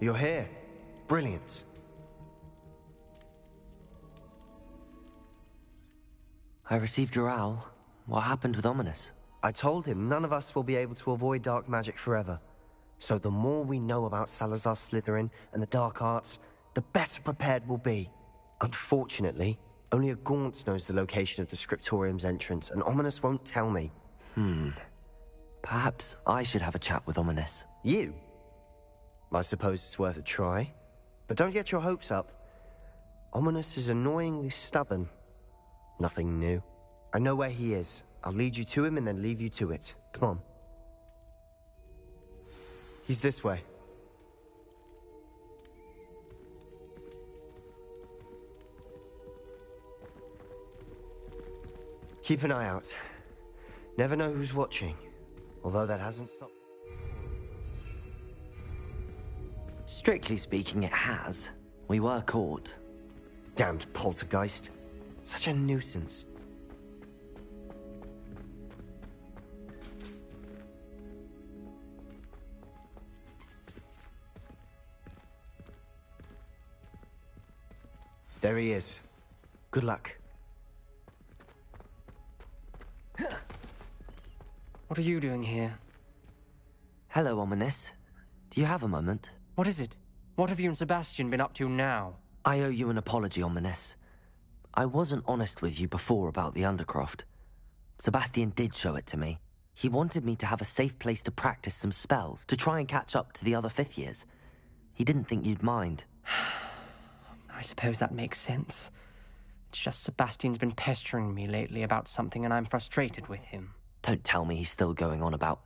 You're here. Brilliant. I received your owl. What happened with Ominous? I told him none of us will be able to avoid dark magic forever. So the more we know about Salazar Slytherin and the dark arts, the better prepared we'll be. Unfortunately, only a Gaunt knows the location of the Scriptorium's entrance, and Ominous won't tell me. Perhaps I should have a chat with Ominous. You? I suppose it's worth a try. But don't get your hopes up. Ominous is annoyingly stubborn. Nothing new. I know where he is. I'll lead you to him and then leave you to it. Come on. He's this way. Keep an eye out. Never know who's watching. Although that hasn't stopped. Strictly speaking, it has. We were caught. Damned poltergeist. Such a nuisance. There he is. Good luck. What are you doing here? Hello, Ominous. Do you have a moment? What is it? What have you and Sebastian been up to now? I owe you an apology, Ominous. I wasn't honest with you before about the Undercroft. Sebastian did show it to me. He wanted me to have a safe place to practice some spells, to try and catch up to the other fifth years. He didn't think you'd mind. I suppose that makes sense. It's just Sebastian's been pestering me lately about something and I'm frustrated with him. Don't tell me he's still going on about,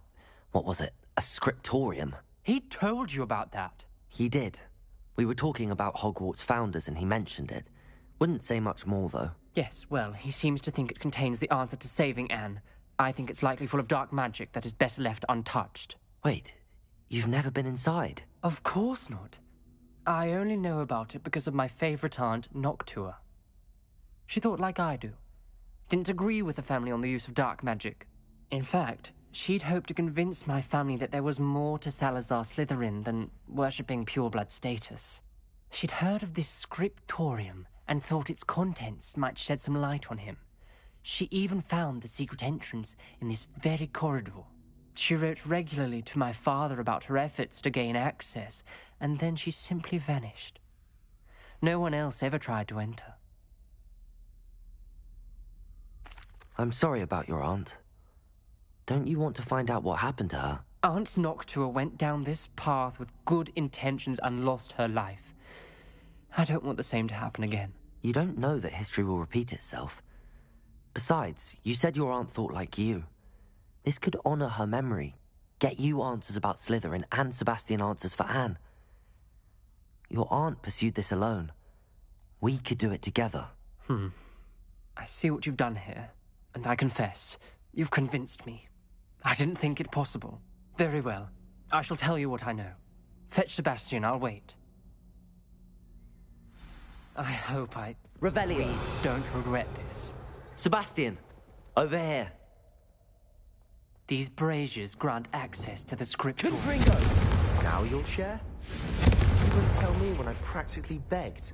what was it, a scriptorium? He told you about that. He did. We were talking about Hogwarts founders and he mentioned it. Wouldn't say much more, though. Yes, well, he seems to think it contains the answer to saving Anne. I think it's likely full of dark magic that is better left untouched. Wait, you've never been inside? Of course not. I only know about it because of my favorite aunt, Noctua. She thought like I do. Didn't agree with the family on the use of dark magic. In fact, she'd hoped to convince my family that there was more to Salazar Slytherin than worshipping pureblood status. She'd heard of this scriptorium and thought its contents might shed some light on him. She even found the secret entrance in this very corridor. She wrote regularly to my father about her efforts to gain access, and then she simply vanished. No one else ever tried to enter. I'm sorry about your aunt. Don't you want to find out what happened to her? Aunt Noctua went down this path with good intentions and lost her life. I don't want the same to happen again. You don't know that history will repeat itself. Besides, you said your aunt thought like you. This could honor her memory, get you answers about Slytherin and Sebastian answers for Anne. Your aunt pursued this alone. We could do it together. I see what you've done here, and I confess, you've convinced me. I didn't think it possible. Very well. I shall tell you what I know. Fetch Sebastian, I'll wait. I hope Revelio. we don't regret this. Sebastian, over here. These braziers grant access to the scripture. Now you'll share? You wouldn't tell me when I practically begged.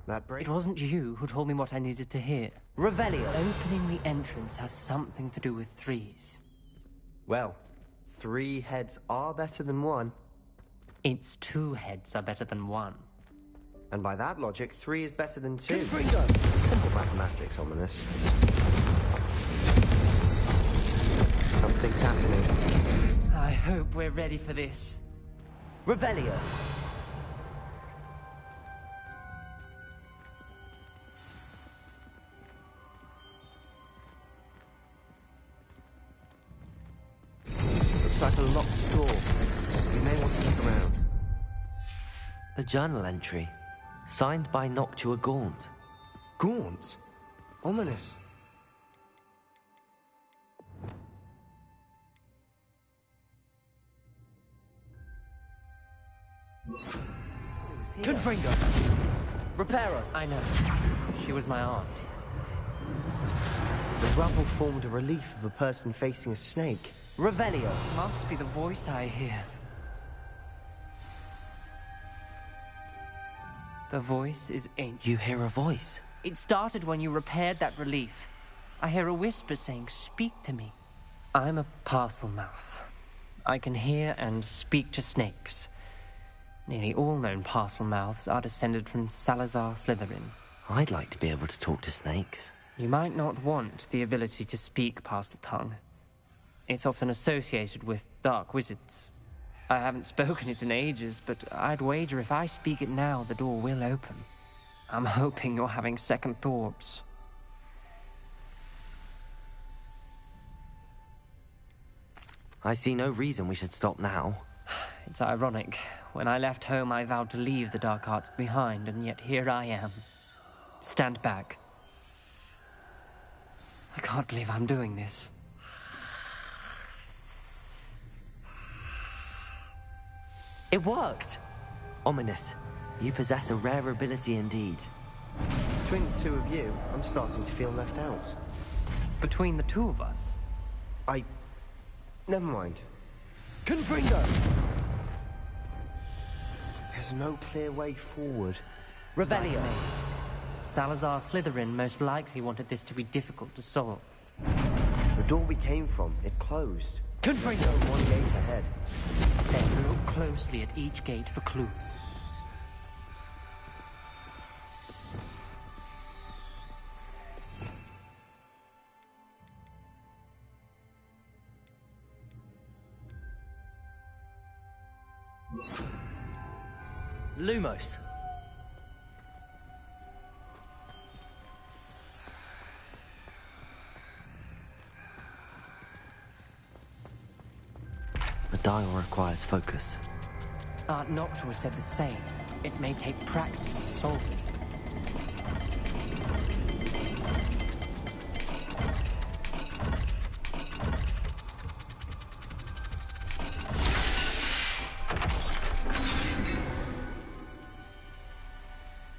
That It wasn't you who told me what I needed to hear. Revelio. Opening the entrance has something to do with threes. Well, 3 heads are better than 1. Its 2 heads are better than 1. And by that logic, 3 is better than 2. Confringo. Simple mathematics, Ominous. Something's happening. I hope we're ready for this. Revelio. Looks like a locked door. We may want to look around. A journal entry, signed by Noctua Gaunt. Gaunt? Ominous. Confringo. Reparo. I know. She was my aunt. The rubble formed a relief of a person facing a snake. Revelio. Must be the voice I hear. The voice is ancient. You hear a voice? It started when you repaired that relief. I hear a whisper saying, "Speak to me." I'm a parcel mouth. I can hear and speak to snakes. Nearly all known parcel mouths are descended from Salazar Slytherin. I'd like to be able to talk to snakes. You might not want the ability to speak parcel tongue. It's often associated with dark wizards. I haven't spoken it in ages, but I'd wager if I speak it now, the door will open. I'm hoping you're having second thoughts. I see no reason we should stop now. It's ironic. When I left home, I vowed to leave the dark arts behind, and yet here I am. Stand back. I can't believe I'm doing this. It worked! Ominous. You possess a rare ability indeed. Between the two of you, I'm starting to feel left out. Between the two of us? Never mind. Confringo! There's no clear way forward. Revelio! Salazar Slytherin most likely wanted this to be difficult to solve. The door we came from, it closed. Confringo! One gate ahead. Then look closely at each gate for clues. Lumos. The dial requires focus. Aunt Noctua said the same. It may take practice to solve it.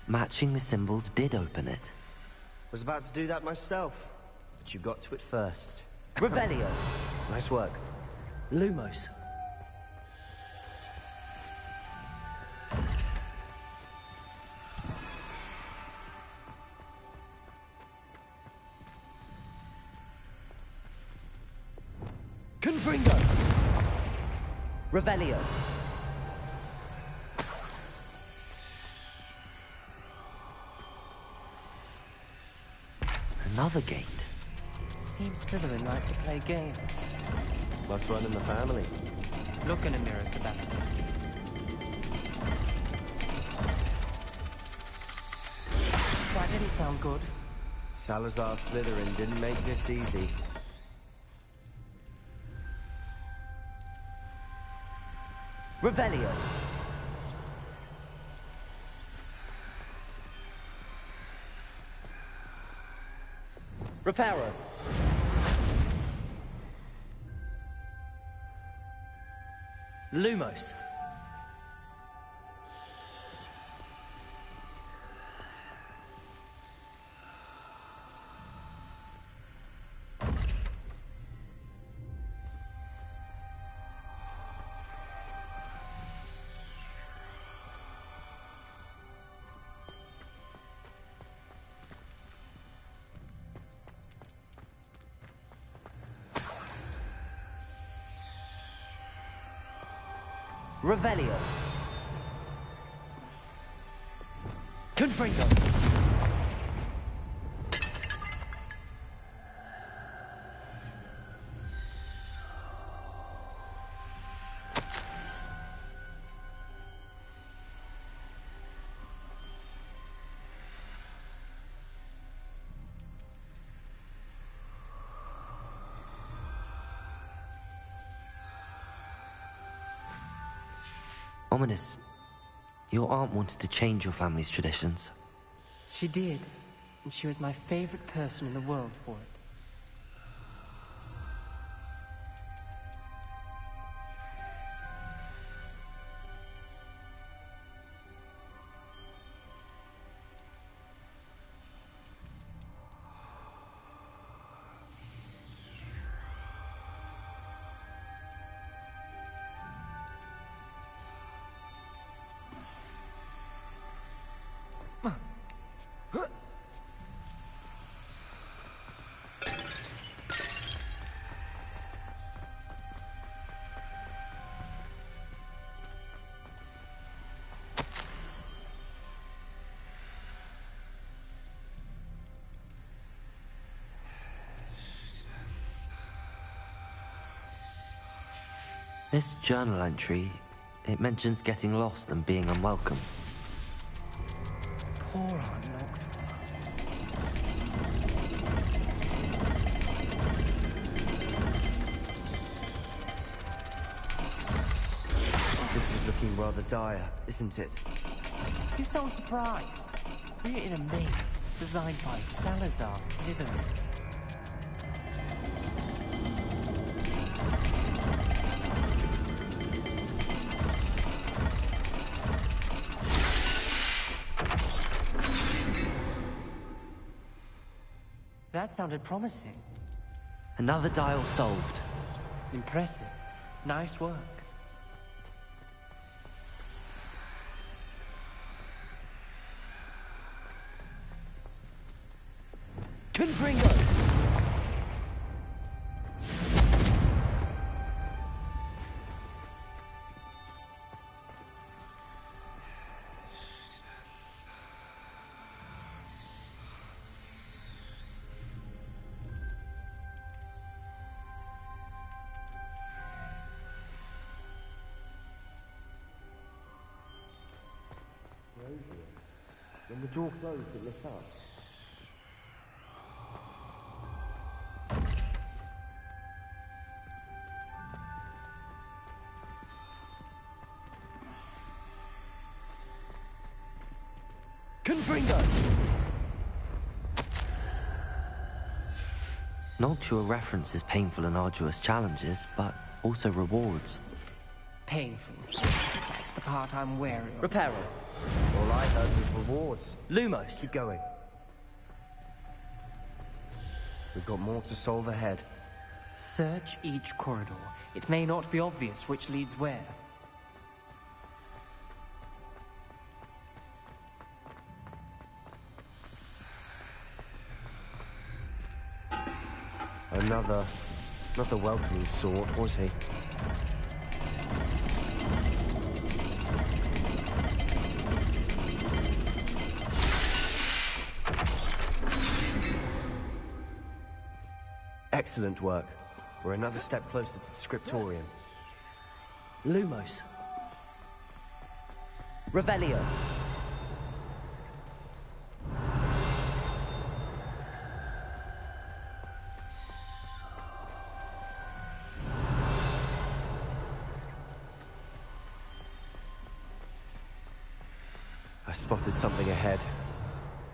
Matching the symbols did open it. Was about to do that myself, but you got to it first. Revelio. Nice work. Lumos. Confringo. Revelio. Another gate. Seems Slytherin like to play games. Must run in the family. Look in a mirror, Sebastian. That didn't sound good. Salazar Slytherin didn't make this easy. Revelio. Reparo. Lumos. Revelio. Confringo. Ominous. Your aunt wanted to change your family's traditions. She did, and she was my favorite person in the world for it. This journal entry, it mentions getting lost and being unwelcome. Poor Aunt Noctua. This is looking rather dire, isn't it? You sound surprised. We're in a maze designed by Salazar Slytherin. That sounded promising. Another dial solved. Impressive. Nice work. Confringo! When the door closed, it lit up. Confringo! Noctua references painful and arduous challenges, but also rewards. Painful. That's the part I'm wary of. Reparo. All I heard was rewards. Lumos. Keep going. We've got more to solve ahead. Search each corridor. It may not be obvious which leads where. Not the welcoming sort, was he? Excellent work. We're another step closer to the scriptorium. Lumos. Revelio. I spotted something ahead.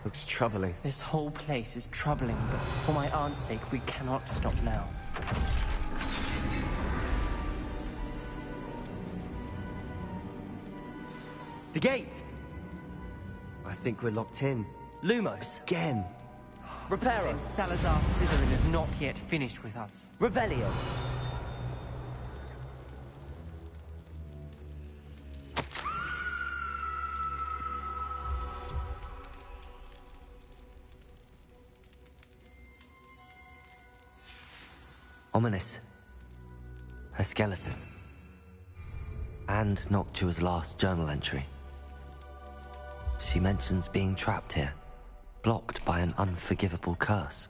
Looks troubling. This whole place is troubling, but for my aunt's sake, we cannot stop now. The gate! I think we're locked in. Lumos. Again. Reparo. Then Salazar Slytherin is not yet finished with us. Revelio. Ominous. A skeleton. And Noctua's last journal entry. She mentions being trapped here, blocked by an unforgivable curse.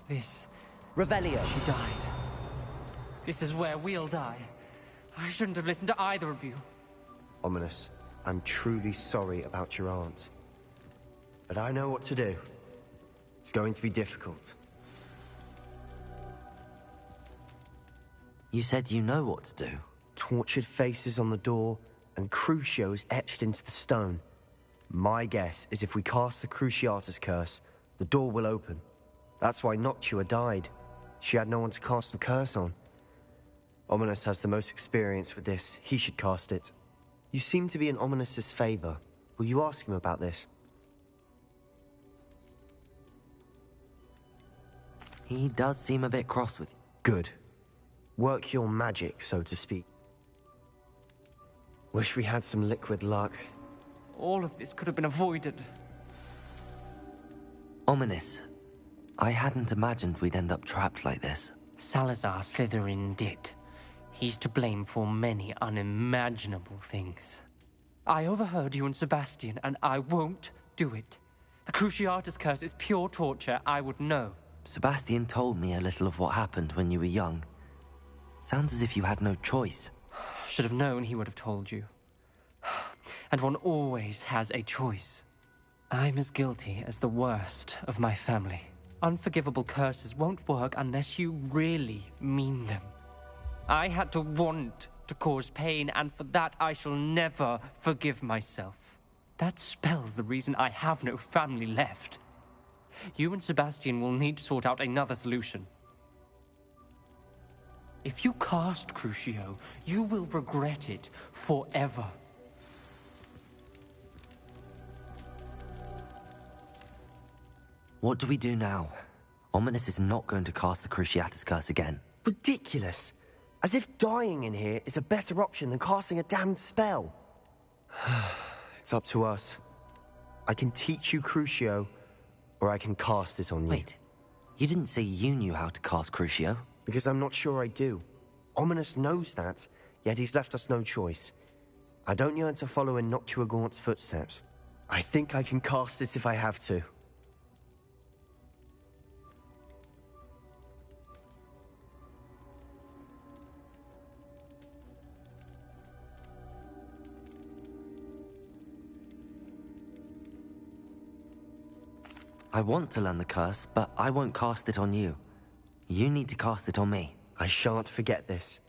This... Revelio. She died. This is where we'll die. I shouldn't have listened to either of you. Ominous. I'm truly sorry about your aunt. But I know what to do. It's going to be difficult. You said you know what to do. Tortured faces on the door, and Crucio etched into the stone. My guess is if we cast the Cruciatus curse, the door will open. That's why Noctua died. She had no one to cast the curse on. Ominous has the most experience with this. He should cast it. You seem to be in Ominous's favor. Will you ask him about this? He does seem a bit cross with you. Good. Work your magic, so to speak. Wish we had some liquid luck. All of this could have been avoided. Ominous. I hadn't imagined we'd end up trapped like this. Salazar Slytherin did. He's to blame for many unimaginable things. I overheard you and Sebastian, and I won't do it. The Cruciatus curse is pure torture. I would know. Sebastian told me a little of what happened when you were young. Sounds as if you had no choice. Should have known he would have told you. And one always has a choice. I'm as guilty as the worst of my family. Unforgivable curses won't work unless you really mean them. I had to want to cause pain, and for that I shall never forgive myself. That spells the reason I have no family left. You and Sebastian will need to sort out another solution. If you cast Crucio, you will regret it forever. What do we do now? Ominous is not going to cast the Cruciatus Curse again. Ridiculous. As if dying in here is a better option than casting a damned spell. It's up to us. I can teach you Crucio, or I can cast it on you. Wait, you didn't say you knew how to cast Crucio? Because I'm not sure I do. Ominous knows that, yet he's left us no choice. I don't yearn to follow in Noctua Gaunt's footsteps. I think I can cast it if I have to. I want to learn the curse, but I won't cast it on you. You need to cast it on me. I shan't forget this.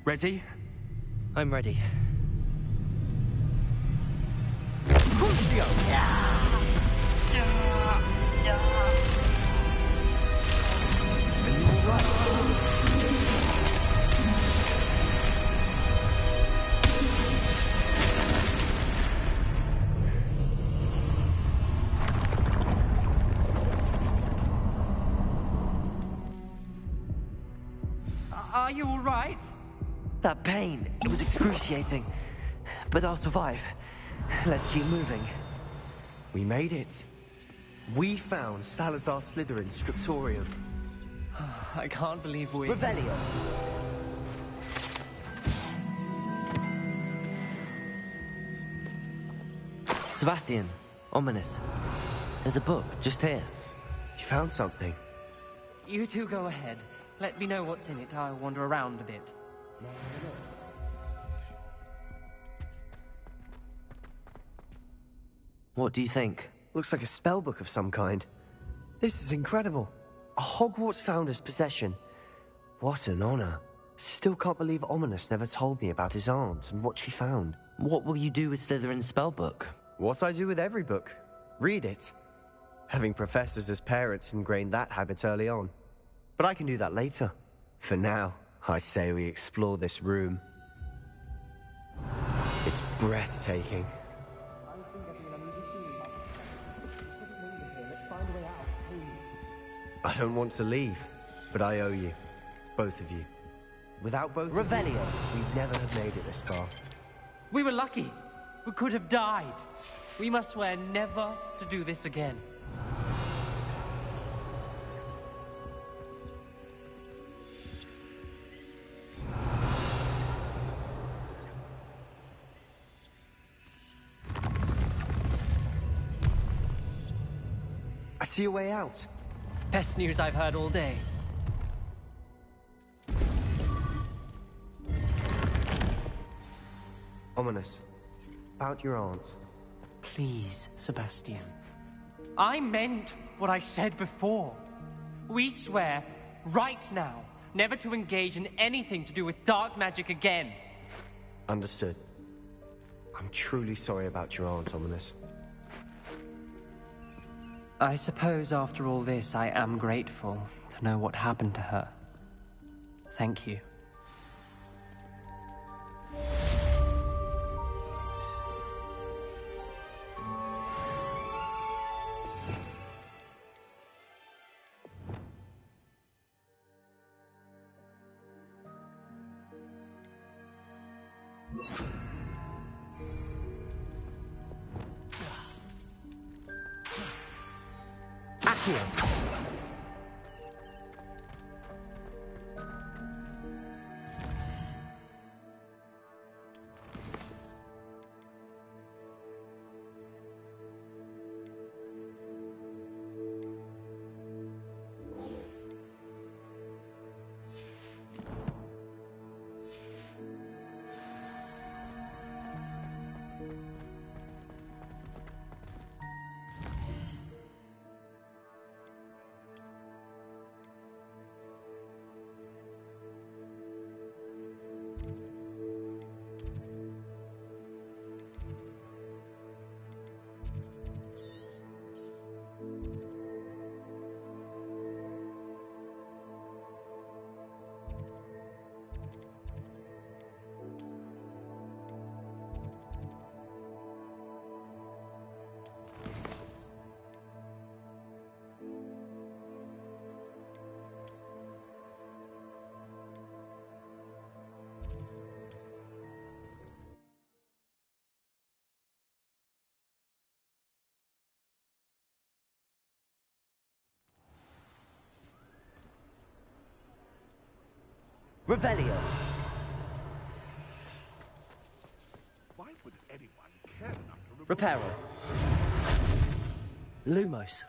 Ready? I'm ready. Crucio! Are you all right? That pain, it was excruciating. But I'll survive. Let's keep moving. We made it. We found Salazar Slytherin's scriptorium. I can't believe we... Revelio! Sebastian, Ominous. There's a book, just here. You found something. You two go ahead. Let me know what's in it. I'll wander around a bit. What do you think? Looks like a spellbook of some kind. This is incredible. A Hogwarts founder's possession. What an honor. Still can't believe Ominous never told me about his aunt and what she found. What will you do with Slytherin's spellbook? What I do with every book. Read it. Having professors as parents ingrained that habit early on. But I can do that later. For now, I say we explore this room. It's breathtaking. I don't want to leave, but I owe you. Both of you. Without both Revelio. of you, we'd never have made it this far. We were lucky. We could have died. We must swear never to do this again. I see a way out. Best news I've heard all day. Ominous. About your aunt. Please, Sebastian. I meant what I said before. We swear, right now, never to engage in anything to do with dark magic again. Understood. I'm truly sorry about your aunt, Ominous. I suppose after all this, I am grateful to know what happened to her. Thank you. Revelio. Why would anyone care enough to Reparo. Lumos.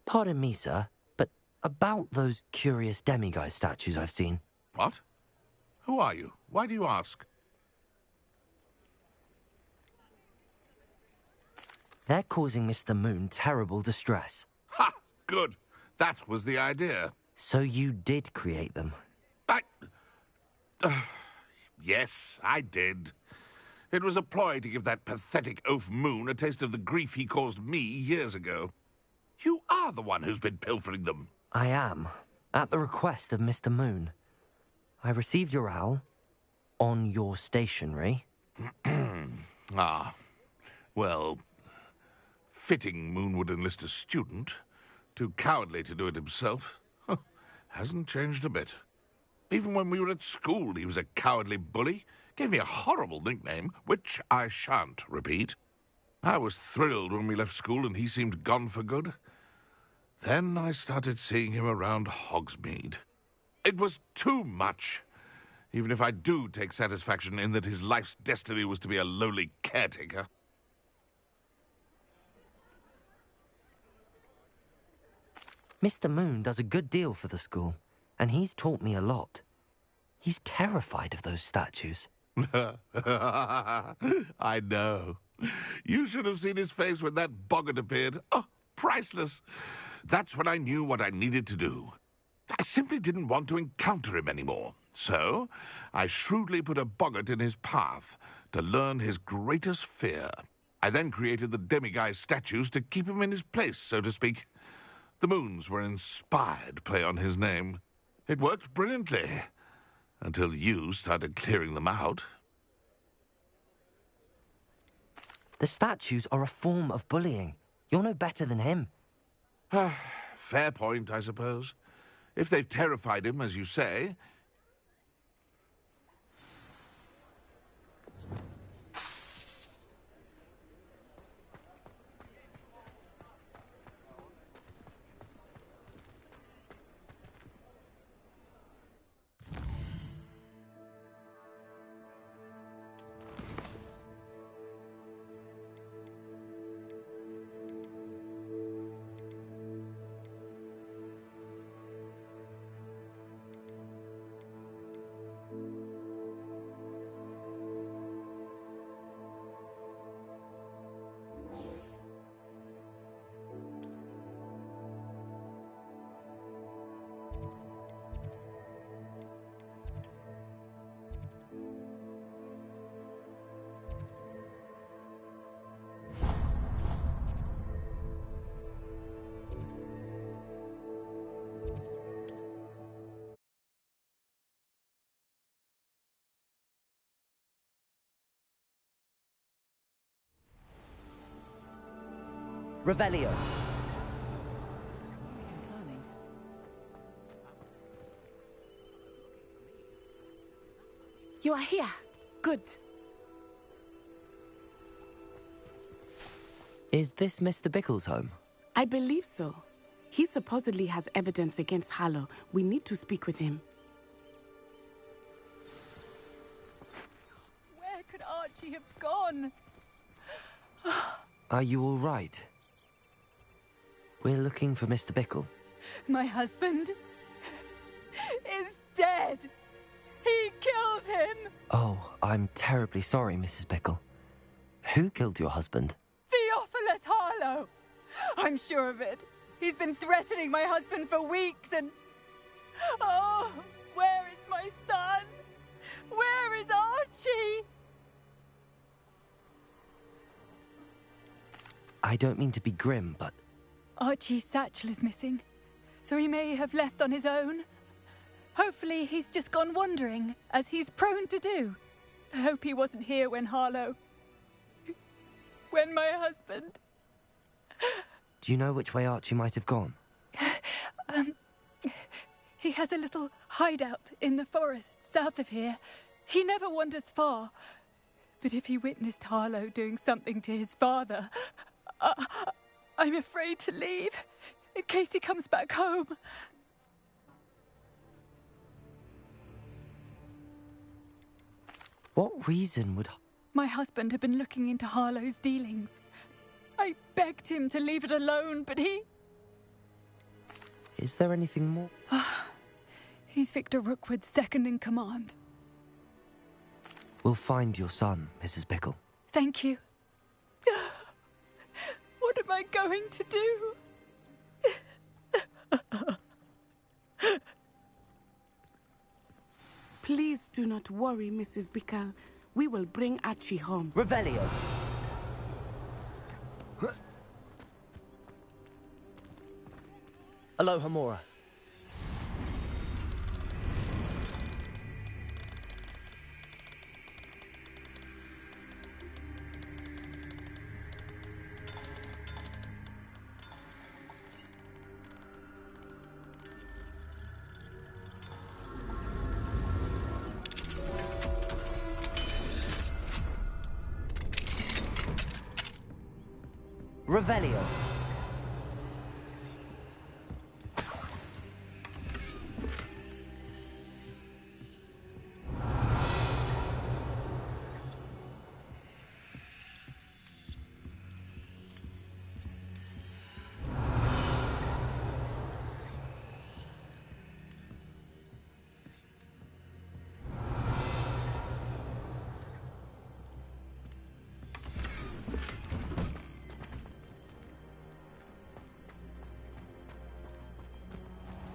Pardon me, sir, but about those curious demiguise statues I've seen. What? Who are you? Why do you ask? They're causing Mr. Moon terrible distress. Ha! Good. That was the idea. So you did create them? Yes, I did. It was a ploy to give that pathetic oaf Moon a taste of the grief he caused me years ago. You are the one who's been pilfering them. I am, at the request of Mr. Moon. I received your owl on your stationery. Ah, well, fitting Moon would enlist a student. Too cowardly to do it himself. Hasn't changed a bit. Even when we were at school, he was a cowardly bully. Gave me a horrible nickname, which I shan't repeat. I was thrilled when we left school and he seemed gone for good. Then I started seeing him around Hogsmeade. It was too much. Even if I do take satisfaction in that his life's destiny was to be a lowly caretaker. Mr. Moon does a good deal for the school, and he's taught me a lot. He's terrified of those statues. I know. You should have seen his face when that boggart appeared. Oh, priceless. That's when I knew what I needed to do. I simply didn't want to encounter him anymore. So, I shrewdly put a boggart in his path to learn his greatest fear. I then created the demiguise statues to keep him in his place, so to speak. The Moons were an inspired play on his name. It worked brilliantly, until you started clearing them out. The statues are a form of bullying. You're no better than him. Fair point, I suppose. If they've terrified him, as you say... Revelio. Concerning. You are here. Good. Is this Mr. Bickle's home? I believe so. He supposedly has evidence against Harlow. We need to speak with him. Where could Archie have gone? Are you all right? We're looking for Mr. Bickle. My husband is dead. He killed him. Oh, I'm terribly sorry, Mrs. Bickle. Who killed your husband? Theophilus Harlow. I'm sure of it. He's been threatening my husband for weeks and... Oh, where is my son? Where is Archie? I don't mean to be grim, but... Archie's satchel is missing, so he may have left on his own. Hopefully he's just gone wandering, as he's prone to do. I hope he wasn't here when Harlow... when my husband... Do you know which way Archie might have gone? He has a little hideout in the forest south of here. He never wanders far. But if he witnessed Harlow doing something to his father, I'm afraid to leave, in case he comes back home. What reason would... My husband had been looking into Harlow's dealings. I begged him to leave it alone, but he... Is there anything more? He's Victor Rookwood's second in command. We'll find your son, Mrs. Bickle. Thank you. What am I going to do? Please do not worry, Mrs. Bickle. We will bring Archie home. Revelio. Aloha Mora. Revelio.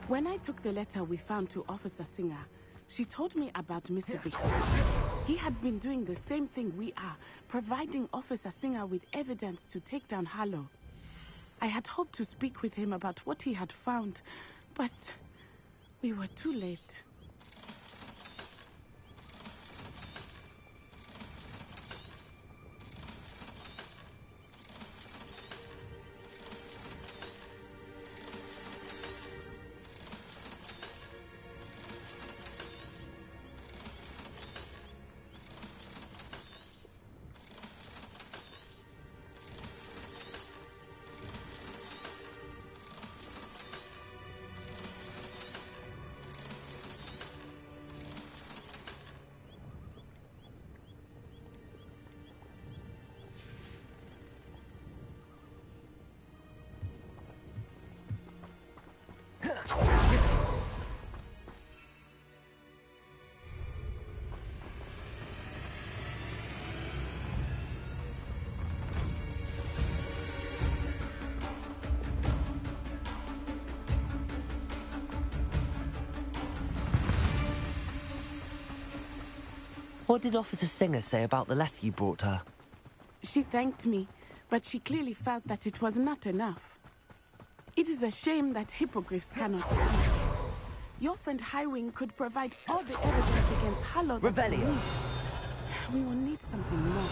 When I took the letter we found to Officer Singer, she told me about Mr. Bickle. He had been doing the same thing we are, providing Officer Singer with evidence to take down Harlow. I had hoped to speak with him about what he had found, but we were too late. What did Officer Singer say about the letter you brought her? She thanked me, but she clearly felt that it was not enough. It is a shame that hippogriffs cannot speak. Your friend Highwing could provide all the evidence against Harlow that we Revelio. need. We will need something more.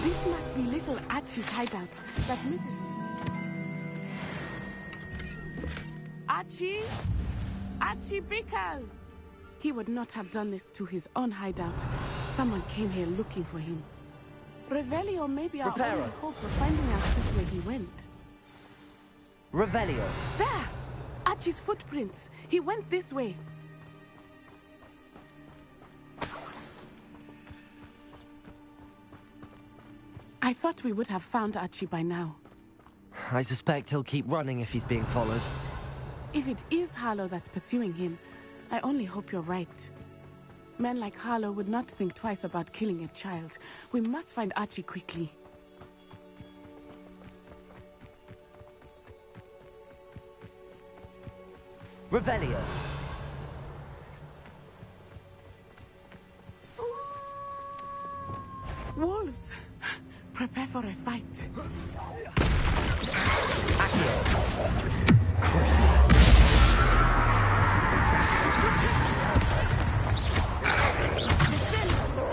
This must be little Archie's hideout that Mrs. Archie? Archie Bickle! He would not have done this to his own hideout. Someone came here looking for him. Revelio may be our Reparo. only hope of finding out which way he went. Revelio. There! Archie's footprints. He went this way. I thought we would have found Archie by now. I suspect he'll keep running if he's being followed. If it is Harlow that's pursuing him, I only hope you're right. Men like Harlow would not think twice about killing a child. We must find Archie quickly. Revelio. Wolves! Prepare for a fight. Crucio.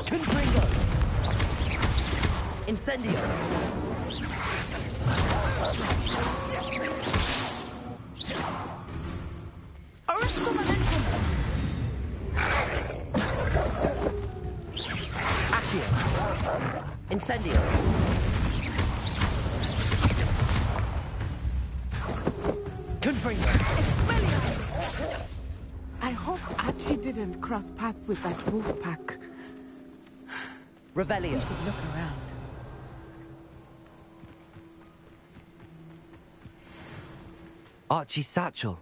Confringo. Incendio. Arresto momentum! Incendio! Confringo! I hope Archie didn't cross paths with that wolf pack. Revelio! We should look around. Archie's satchel.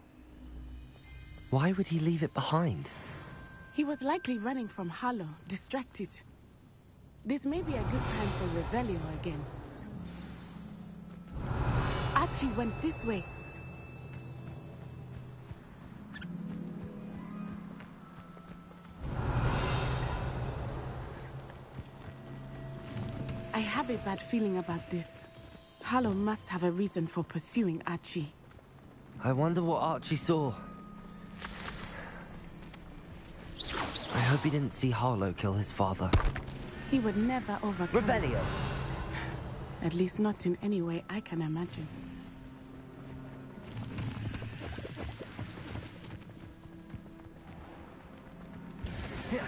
Why would he leave it behind? He was likely running from Harlow, distracted. This may be a good time for Revelio again. Archie went this way. I have a bad feeling about this. Harlow must have a reason for pursuing Archie. I wonder what Archie saw. I hope he didn't see Harlow kill his father. He would never overcome it. Revelio! At least not in any way I can imagine. A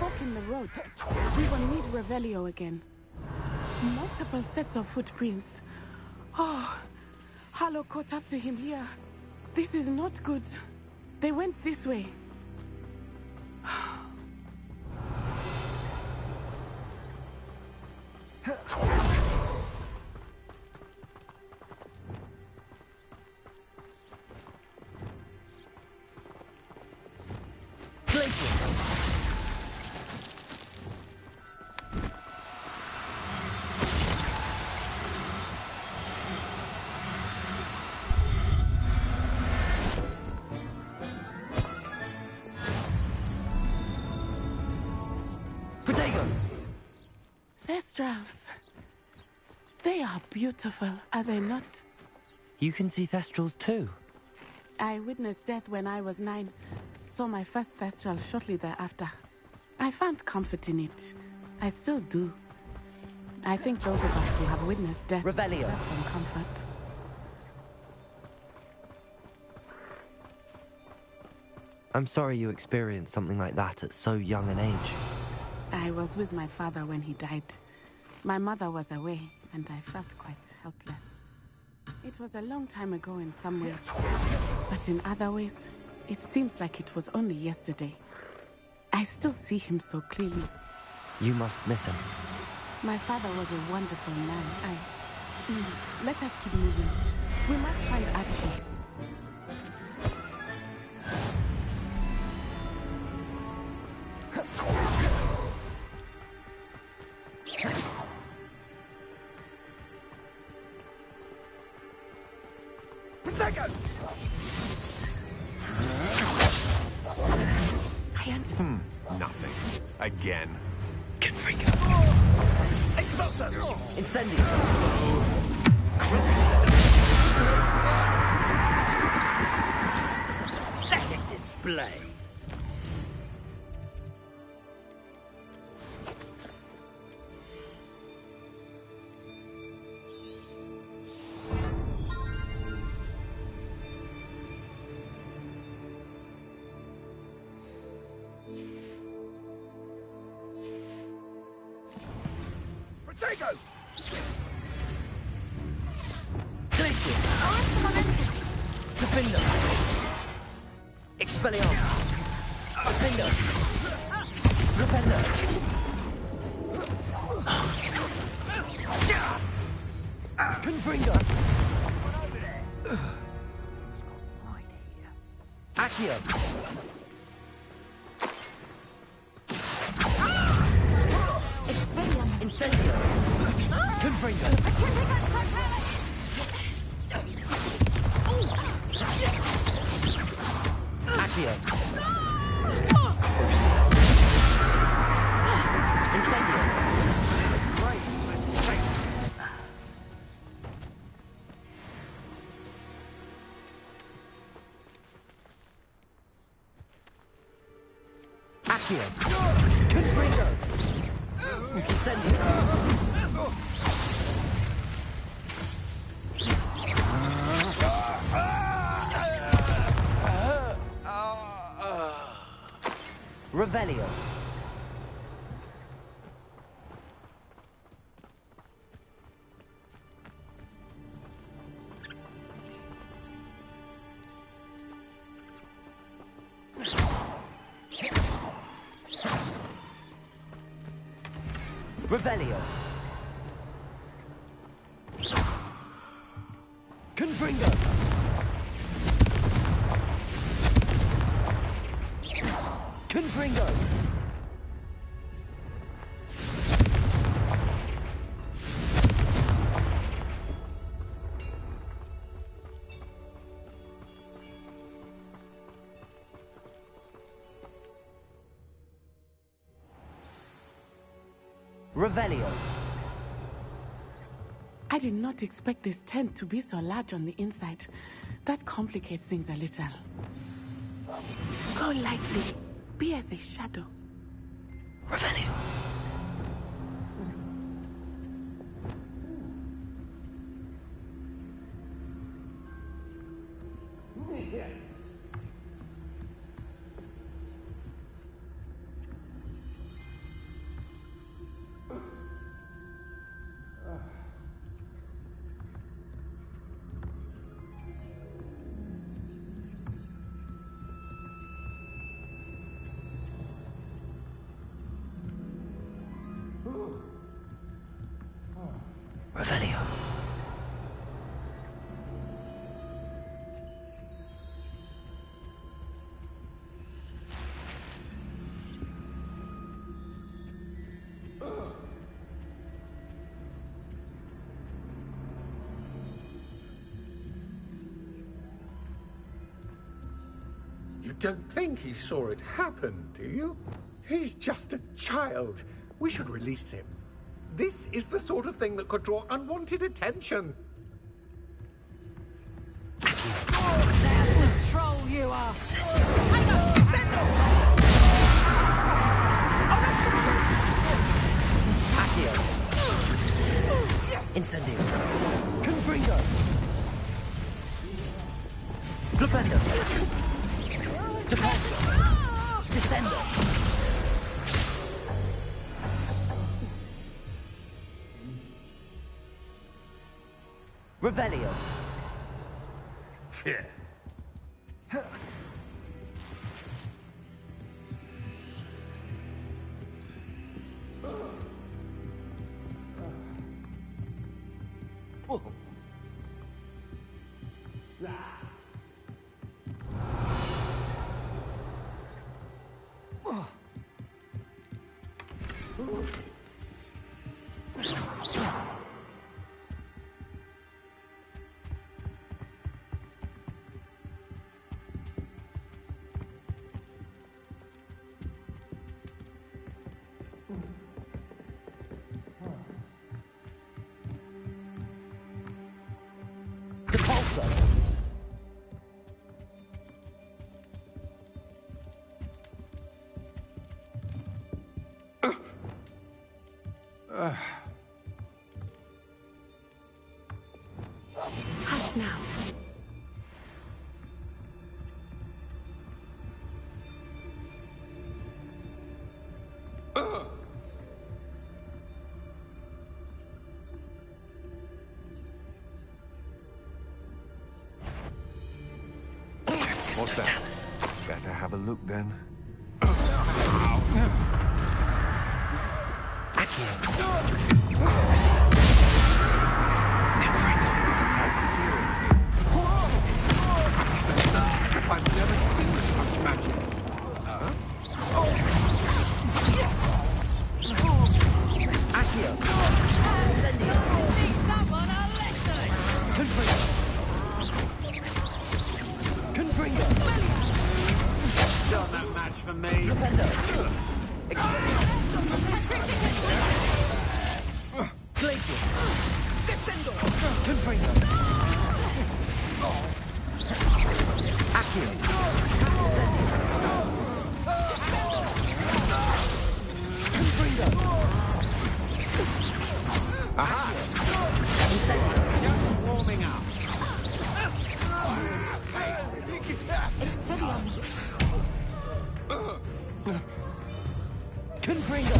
fork in the road. We will need Revelio again. Multiple sets of footprints. Oh, Harlow caught up to him here. This is not good. They went this way. Thestrals. They are beautiful, are they not? You can see Thestrals too. I witnessed death when I was 9. Saw my first Thestral shortly thereafter. I found comfort in it. I still do. I think those of us who have witnessed death Revelio. deserve some comfort. I'm sorry you experienced something like that at so young an age. I was with my father when he died. My mother was away, and I felt quite helpless. It was a long time ago in some ways, but in other ways, it seems like it was only yesterday. I still see him so clearly. You must miss him. My father was a wonderful man. Let us keep moving. We must find Archie. I understand. Nothing. Again. Confringo! Expulso! Incendio! Pathetic display. Protego! Glacius! Defender! Expelliarmus! Defender! Repender! Confringo! Accio! Incendio! Confringo! Accio! Crucio! Incendio! Accio! Confringo! Incendio! Revelio! Revelio. Confringo. Confringo. Revelio. I did not expect this tent to be so large on the inside. That complicates things a little. Go lightly. Be as a shadow. Revelio. Revelio. You don't think he saw it happen, do you? He's just a child. We should release him. This is the sort of thing that could draw unwanted attention. Troll you are! Accio. Incendio. Confringo. Flipendo. Depulso. Descendo. Revelio. Yeah. Depulso. Hush now. What's that? Better have a look then. I've never seen such magic. Accio. Incendio. Confringo. Confringo. Not that match for me. Flipendo. Glacius. Descendo. Confringo. Accio. Incendio. Confringo. Aha! Incendio. Just warming up. Confringo.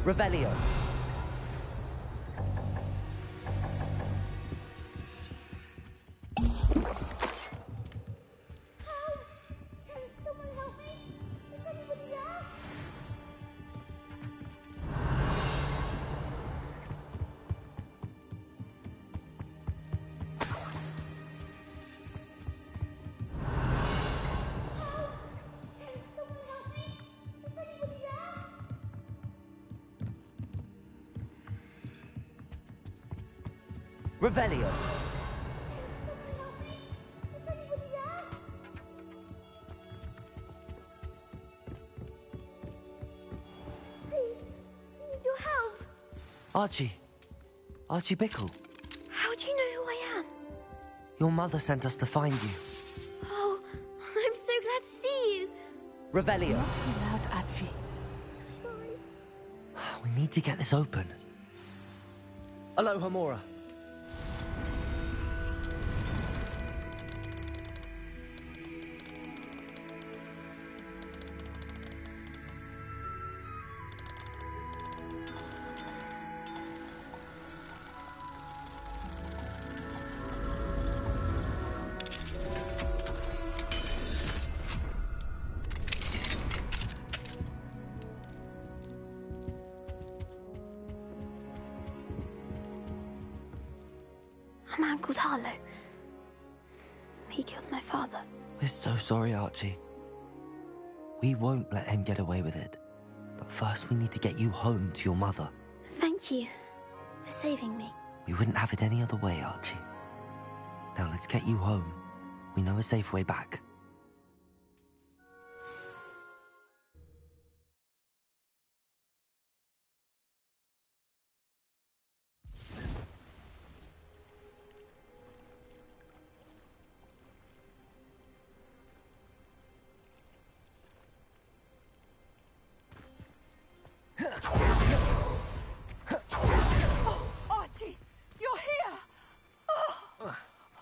Revelio. Revelio. Your help. Archie. Archie Bickle. How do you know who I am? Your mother sent us to find you. Oh, I'm so glad to see you. Revelio. Not too loud, Archie. We need to get this open. Aloha, Mora. A man called Harlow. He killed my father. We're so sorry, Archie. We won't let him get away with it. But first we need to get you home to your mother. Thank you for saving me. We wouldn't have it any other way, Archie. Now let's get you home. We know a safe way back. Archie, you're here!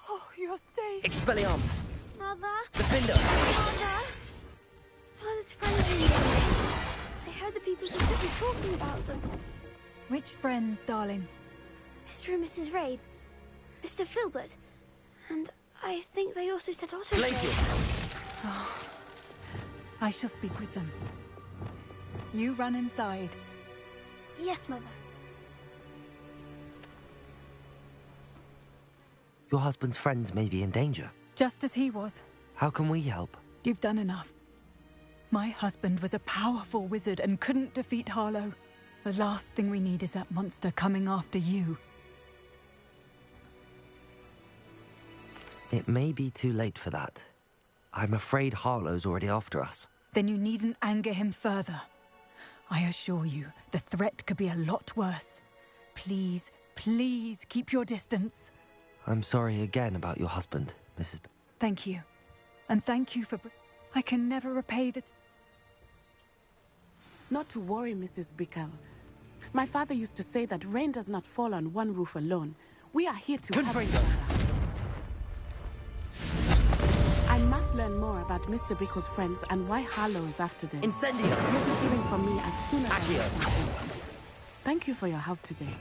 Oh, you're safe. Expelliarmus! Father? Defender! Father? Father's friends in here. I heard the people just simply talking about them. Which friends, darling? Mr. and Mrs. Rabe, Mr. Filbert, and I think they also said Otto. Glacius! I shall speak with them. You run inside. Yes, Mother. Your husband's friends may be in danger. Just as he was. How can we help? You've done enough. My husband was a powerful wizard and couldn't defeat Harlow. The last thing we need is that monster coming after you. It may be too late for that. I'm afraid Harlow's already after us. Then you needn't anger him further. I assure you, the threat could be a lot worse. Please, please keep your distance. I'm sorry again about your husband, Mrs. Thank you. And thank you for... I can never repay the... Not to worry, Mrs. Bickle. My father used to say that rain does not fall on one roof alone. We are here to help each other. I must learn more about Mr. Bickle's friends and why Harlow is after them. Incendio! You'll be hearing from me as soon as I Accio. have something. Thank you for your help today.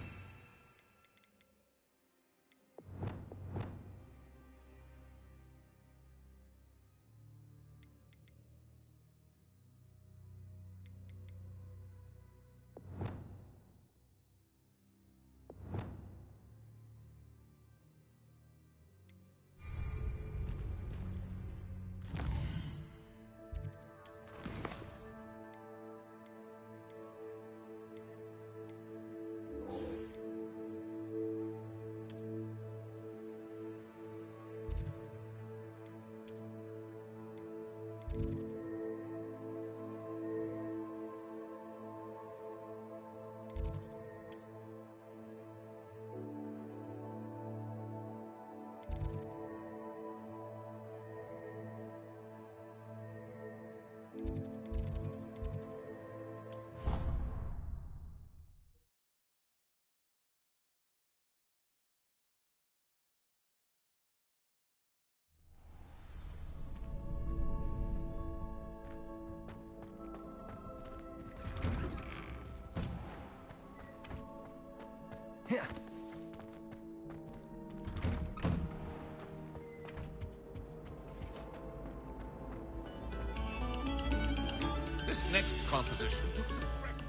This next composition took some practice.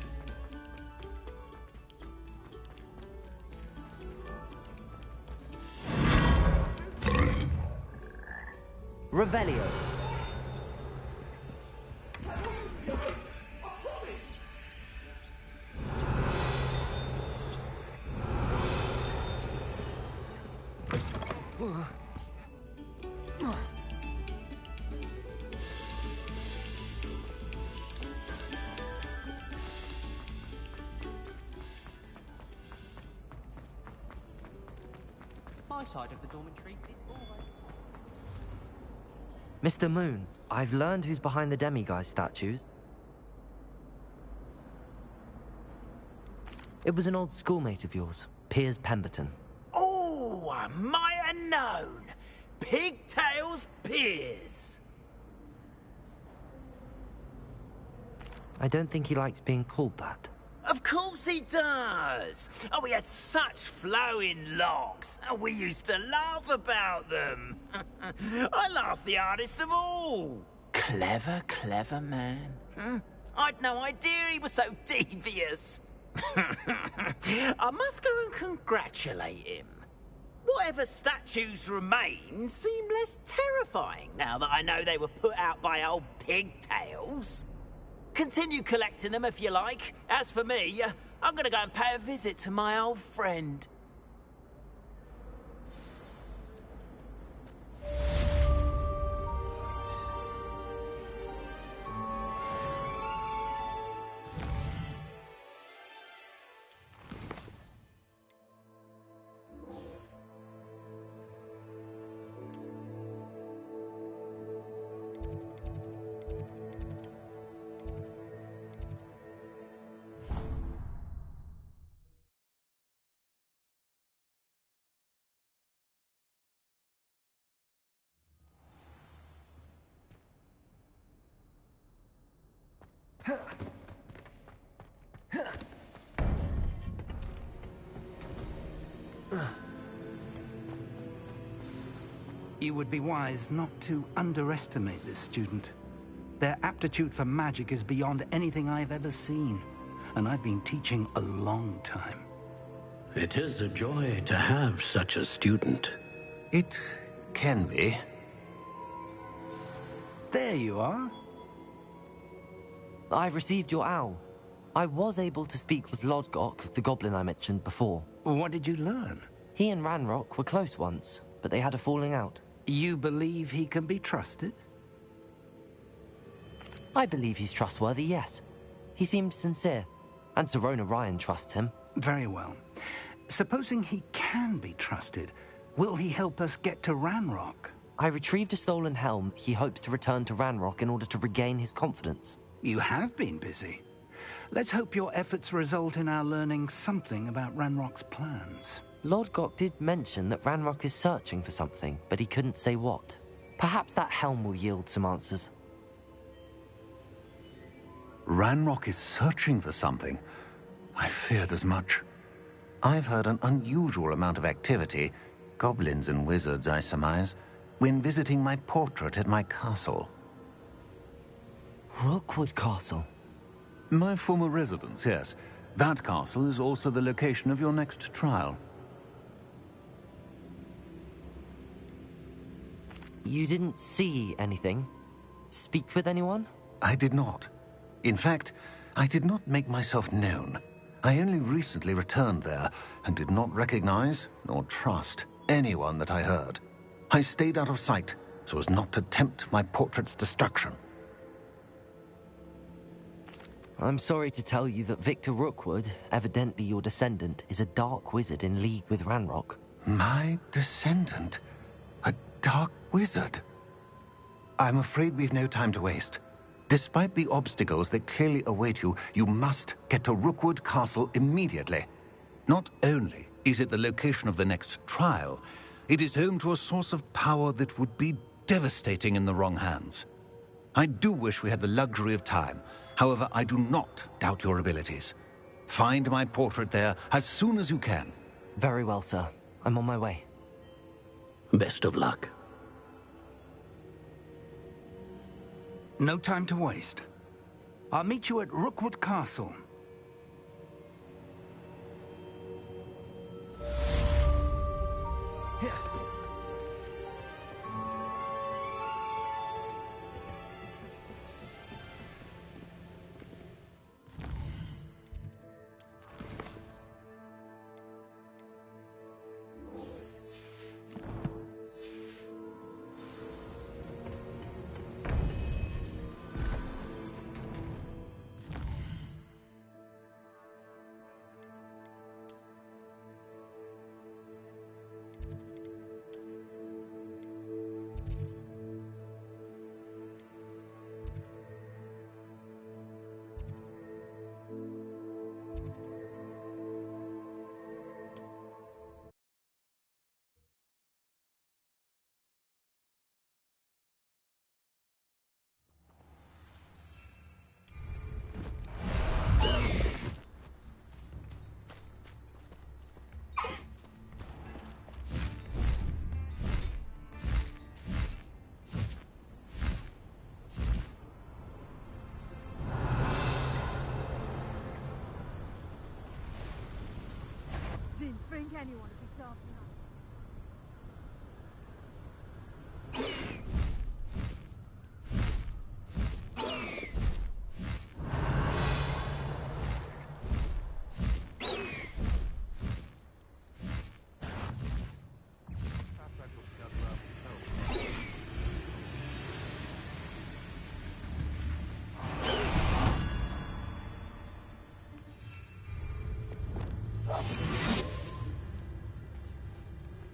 Revelio. My side of the dormitory is always... Mr. Moon, I've learned who's behind the demiguise statues. It was an old schoolmate of yours, Piers Pemberton. Oh, I might have known. Pigtails Piers. I don't think he likes being called that. Of course he does. Oh, he had such flowing locks. Oh, we used to laugh about them. I laughed the hardest of all. Clever, clever man. I'd no idea he was so devious. I must go and congratulate him. Whatever statues remain seem less terrifying now that I know they were put out by old pigtails. Continue collecting them if you like. As for me, I'm gonna go and pay a visit to my old friend. You would be wise not to underestimate this student. Their aptitude for magic is beyond anything I've ever seen, and I've been teaching a long time. It is a joy to have such a student. It can be. There you are. I've received your owl. I was able to speak with Lodgok, the goblin I mentioned before. What did you learn? He and Ranrock were close once, but they had a falling out. You believe he can be trusted? I believe he's trustworthy, yes. He seemed sincere, and Serona Ryan trusts him. Very well. Supposing he can be trusted, will he help us get to Ranrock? I retrieved a stolen helm he hopes to return to Ranrock in order to regain his confidence. You have been busy. Let's hope your efforts result in our learning something about Ranrock's plans. Lodgok did mention that Ranrock is searching for something, but he couldn't say what. Perhaps that helm will yield some answers. Ranrock is searching for something. I feared as much. I've heard an unusual amount of activity, goblins and wizards, I surmise, when visiting my portrait at my castle. Rookwood Castle? My former residence, yes. That castle is also the location of your next trial. You didn't see anything? Speak with anyone? I did not. In fact, I did not make myself known. I only recently returned there and did not recognize nor trust anyone that I heard. I stayed out of sight so as not to tempt my portrait's destruction. I'm sorry to tell you that Victor Rookwood, evidently your descendant, is a dark wizard in league with Ranrock. My descendant? A dark wizard? I'm afraid we've no time to waste. Despite the obstacles that clearly await you, you must get to Rookwood Castle immediately. Not only is it the location of the next trial, it is home to a source of power that would be devastating in the wrong hands. I do wish we had the luxury of time. However, I do not doubt your abilities. Find my portrait there as soon as you can. Very well, sir. I'm on my way. Best of luck. No time to waste. I'll meet you at Rookwood Castle. think anyone would be daft enough.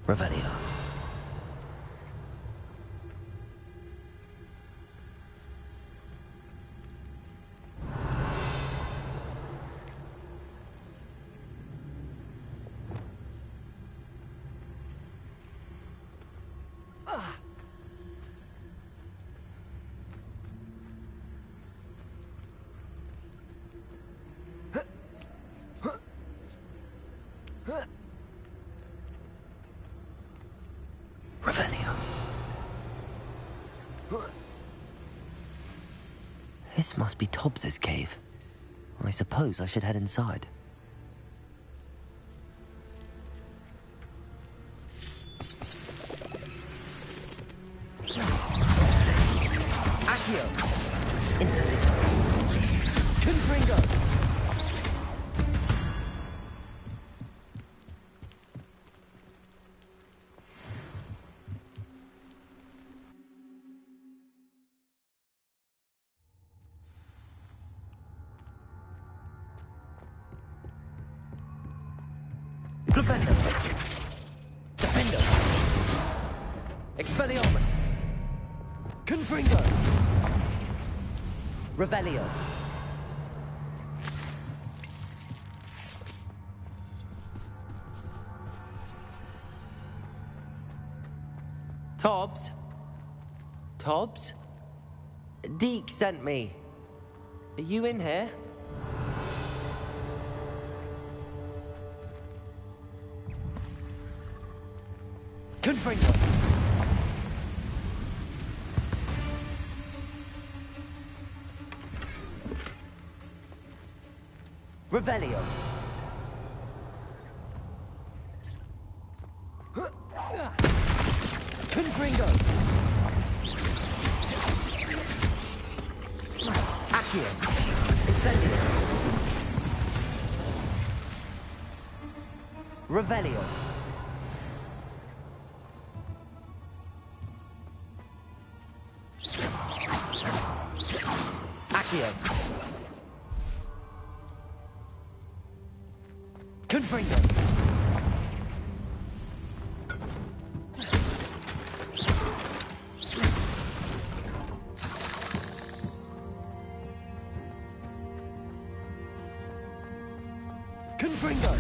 Revelio. Revelio. This must be Tobbs's cave. I suppose I should head inside. Accio! Instantly. Confringo! Flipendo. Defendo. Expelliarmus. Confringo. Revelio. Tobbs? Tobbs? Deke sent me. Are you in here? Confringo. Revelio. Confringo. Accio. Incendio. Revelio. Accio. Confringo. Confringo.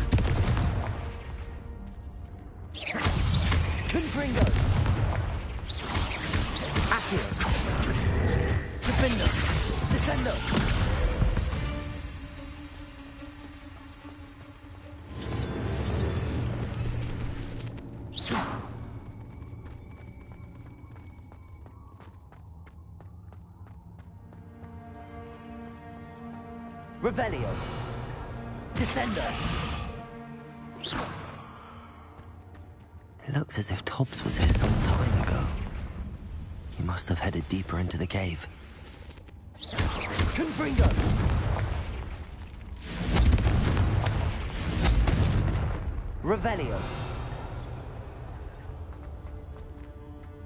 Confringo. Accio. Defendo. Descendo. Revelio. Descendo. It looks as if Tobbs was here some time ago. He must have headed deeper into the cave. Confringo! Revelio.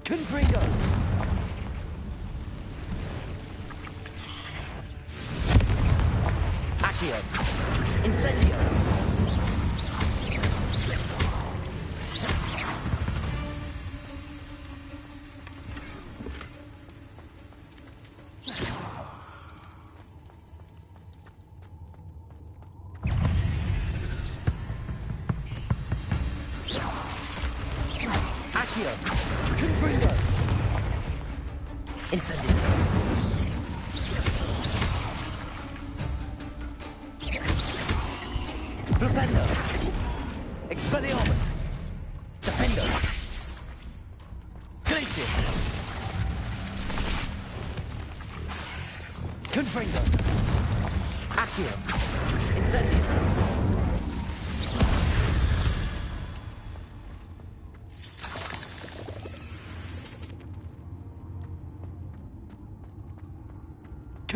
Confringo! Accio. Incendio. Accio. Confringo. Incendio. Flipendo. Expelliarmus. Defendo. Glacius. Confringo. Accio. Incendio.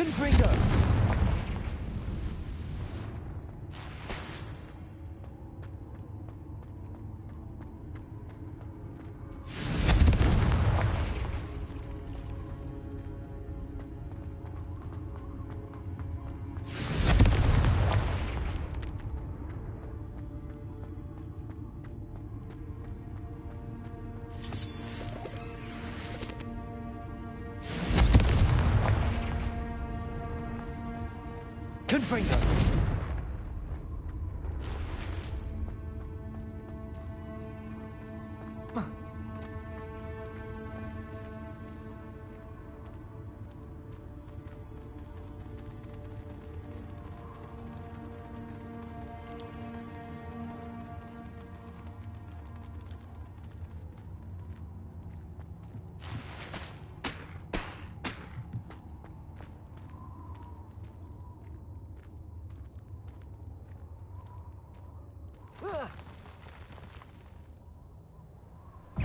Confringo! Confringo!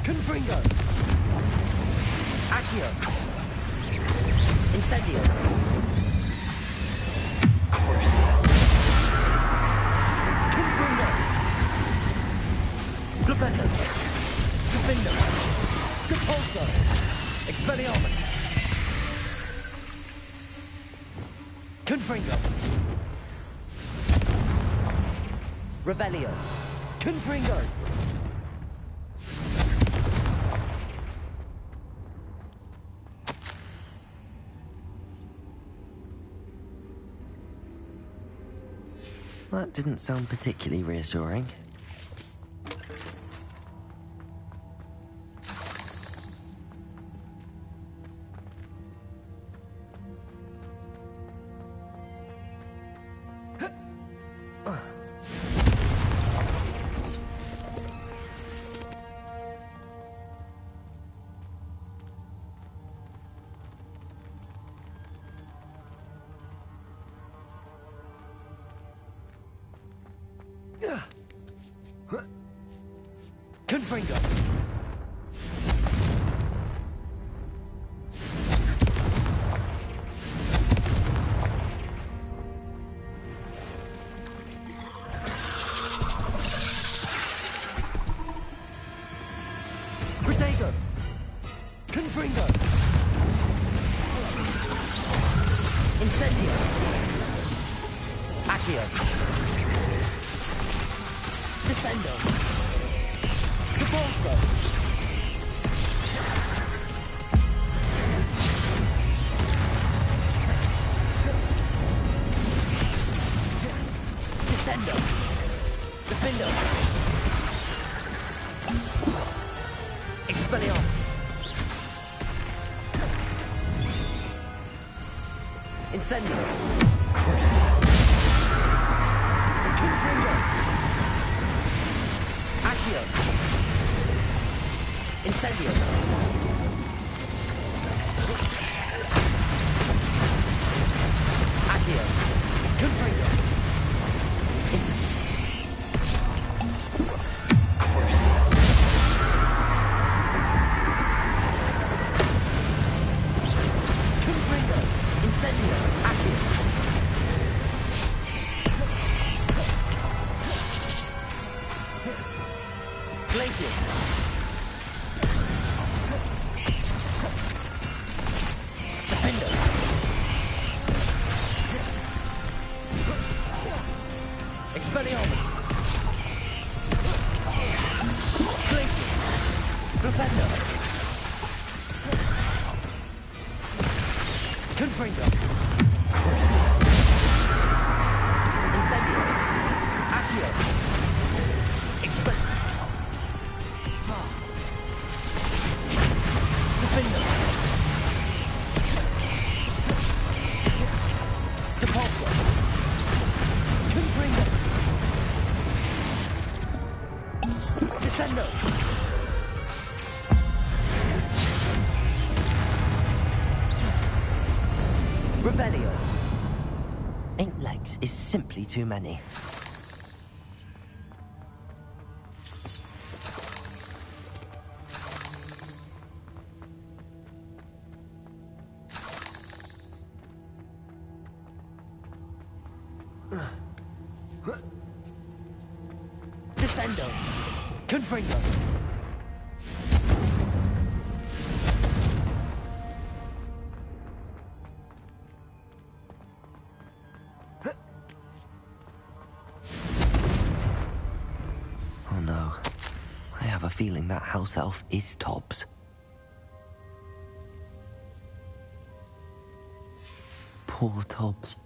Confringo! Accio! Incendio! Crucio! Confringo! Glupendo! Glupendo! Capulso! Expelliarmus! Confringo! Revelio! Confringo! That didn't sound particularly reassuring. Confringo! Protego! Confringo! Incendio! Accio! Descendo! Capulso! Descendo! Defendo! Expelliarmus! Incendio! Crucio! Confringo! Accio! Incendio! Accio! Confringo! Incendio! Crucio! Confringo! Incendio! Accio! Glacius! Defendo! Expelliarmus! Glacius! Defendo! Confringo! Crucio! Incendio! Accio! Expel... Defendo! Capulso! Confringo! Descendo! Revelio! 8 legs is simply too many. Incendio! Confringo! Oh no. I have a feeling that house elf is Tobbs. Poor Tobbs.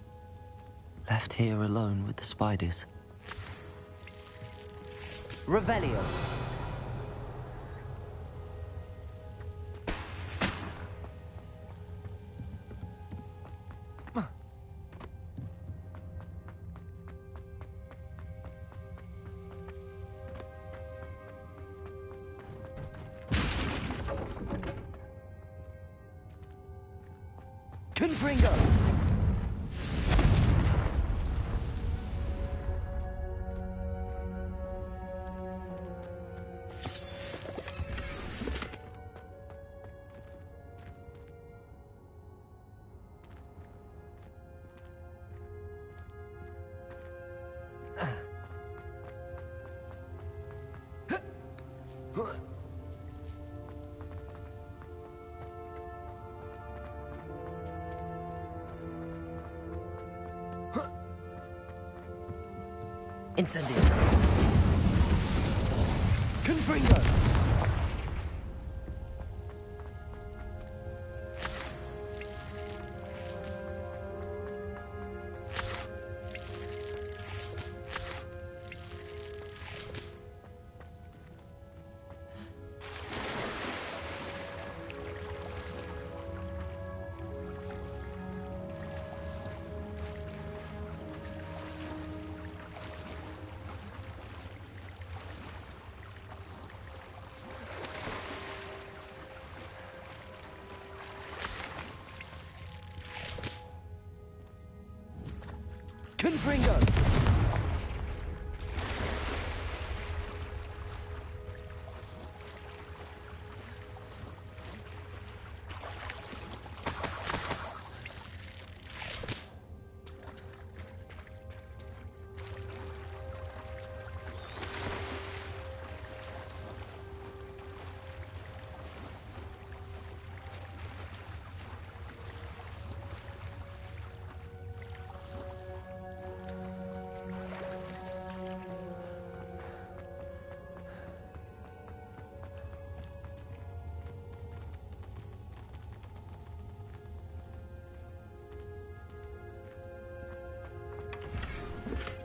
Left here alone with the spiders. Revelio. Confringo. Incendio. Confringo. Confringo!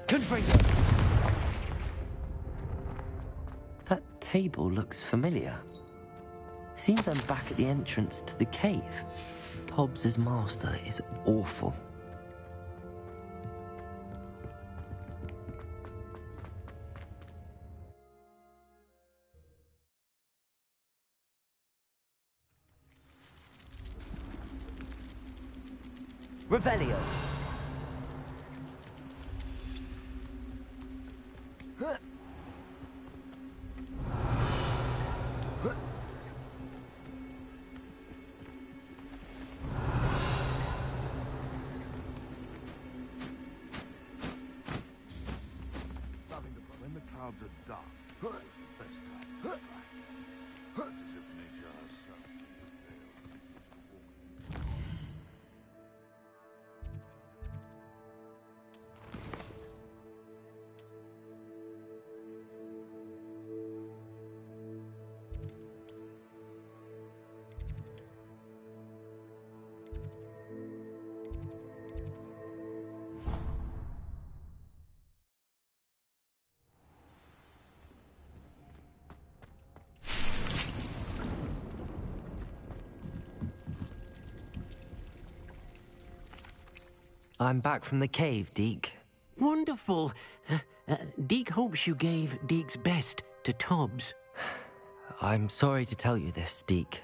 Confringo! That table looks familiar. Seems I'm back at the entrance to the cave. Tobbs' master is awful. Revelio. When the clouds are dark, it's the best time to strike. It's as if nature herself I'm back from the cave, Deke. Wonderful. Deke hopes you gave Deke's best to Tobbs. I'm sorry to tell you this, Deke,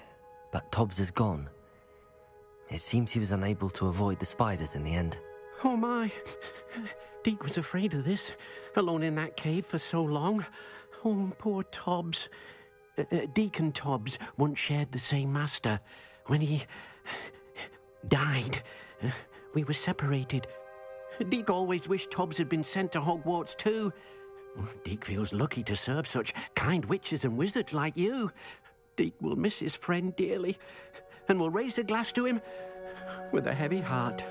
but Tobbs is gone. It seems he was unable to avoid the spiders in the end. Oh my. Deke was afraid of this, alone in that cave for so long. Oh, poor Tobbs. Deke and Tobbs once shared the same master. When he died, we were separated. Deke always wished Tobbs had been sent to Hogwarts too. Deke feels lucky to serve such kind witches and wizards like you. Deke will miss his friend dearly, and will raise a glass to him with a heavy heart.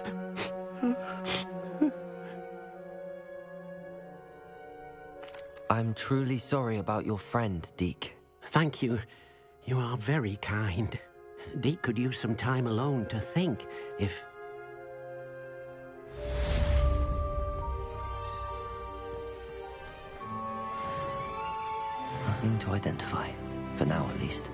I'm truly sorry about your friend, Deke. Thank you. You are very kind. Deke could use some time alone to think, if... Nothing to identify, for now at least.